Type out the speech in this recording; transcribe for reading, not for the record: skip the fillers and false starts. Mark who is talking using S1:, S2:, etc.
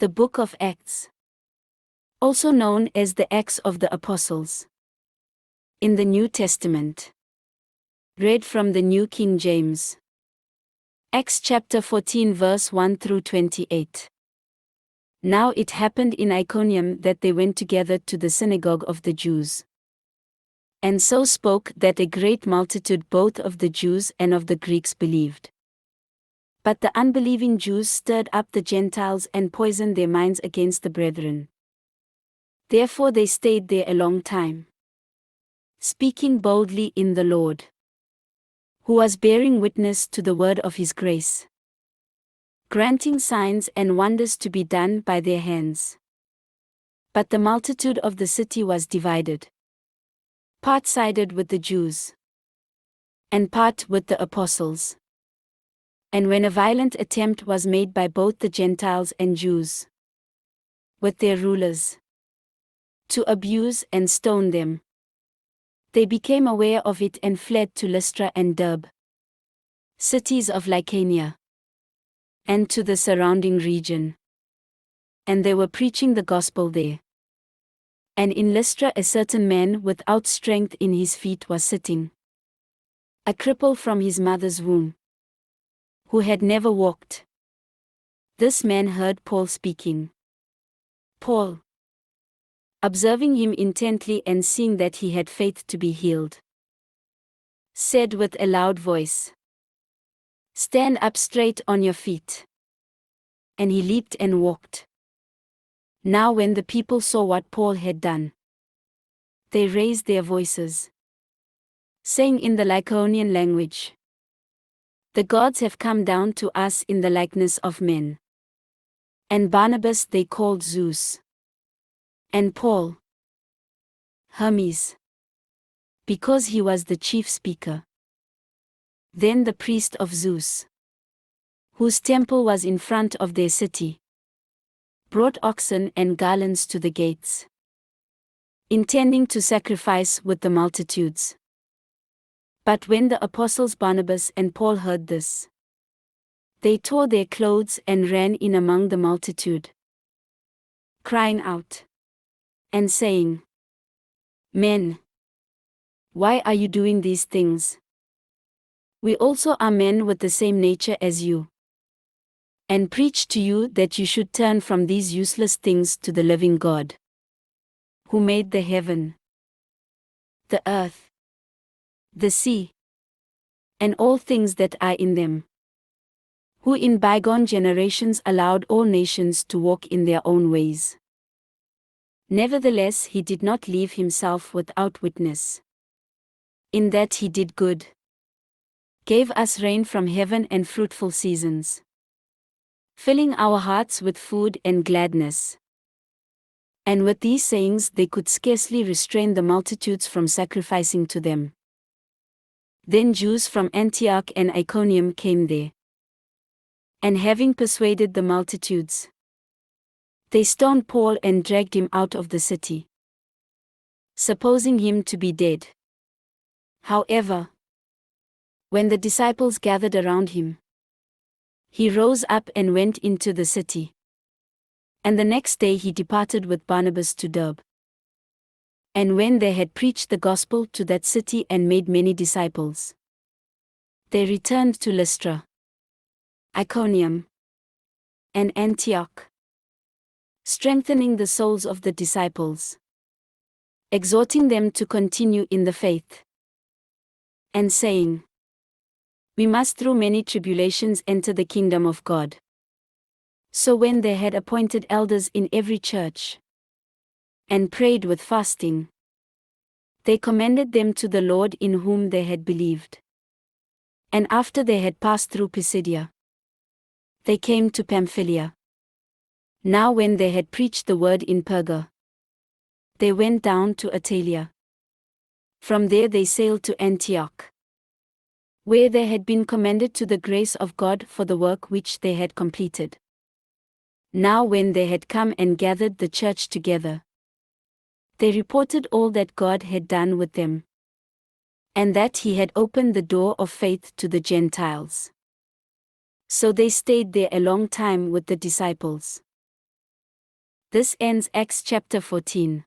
S1: The Book of Acts, also known as the Acts of the Apostles, in the New Testament. Read from the New King James. Acts chapter 14 verse 1 through 28. Now it happened in Iconium that they went together to the synagogue of the Jews, and so spoke that a great multitude both of the Jews and of the Greeks believed. But the unbelieving Jews stirred up the Gentiles and poisoned their minds against the brethren. Therefore they stayed there a long time, speaking boldly in the Lord, who was bearing witness to the word of his grace, granting signs and wonders to be done by their hands. But the multitude of the city was divided. Part sided with the Jews, and part with the apostles. And when a violent attempt was made by both the Gentiles and Jews, with their rulers, to abuse and stone them, they became aware of it and fled to Lystra and Derbe, cities of Lycaonia, and to the surrounding region. And they were preaching the gospel there. And in Lystra a certain man without strength in his feet was sitting, a cripple from his mother's womb, who had never walked. This man heard Paul speaking. Paul, observing him intently and seeing that he had faith to be healed, said with a loud voice, "Stand up straight on your feet." And he leaped and walked. Now when the people saw what Paul had done, they raised their voices, saying in the Lycaonian language, "The gods have come down to us in the likeness of men." And Barnabas they called Zeus, and Paul Hermes, because he was the chief speaker. Then the priest of Zeus, whose temple was in front of their city, brought oxen and garlands to the gates, intending to sacrifice with the multitudes. But when the apostles Barnabas and Paul heard this, they tore their clothes and ran in among the multitude, crying out, and saying, "Men, why are you doing these things? We also are men with the same nature as you, and preach to you that you should turn from these useless things to the living God, who made the heaven, the earth, the sea, and all things that are in them, who in bygone generations allowed all nations to walk in their own ways. Nevertheless he did not leave himself without witness, in that he did good, gave us rain from heaven and fruitful seasons, filling our hearts with food and gladness." And with these sayings they could scarcely restrain the multitudes from sacrificing to them. Then Jews from Antioch and Iconium came there, and having persuaded the multitudes, they stoned Paul and dragged him out of the city, supposing him to be dead. However, when the disciples gathered around him, he rose up and went into the city. And the next day he departed with Barnabas to Derbe. And when they had preached the gospel to that city and made many disciples, they returned to Lystra, Iconium, and Antioch, strengthening the souls of the disciples, exhorting them to continue in the faith, and saying, "We must through many tribulations enter the kingdom of God." So when they had appointed elders in every church, and prayed with fasting, they commended them to the Lord in whom they had believed. And after they had passed through Pisidia, they came to Pamphylia. Now when they had preached the word in Perga, they went down to Attalia. From there they sailed to Antioch, where they had been commended to the grace of God for the work which they had completed. Now when they had come and gathered the church together, they reported all that God had done with them, and that he had opened the door of faith to the Gentiles. So they stayed there a long time with the disciples. This ends Acts chapter 14.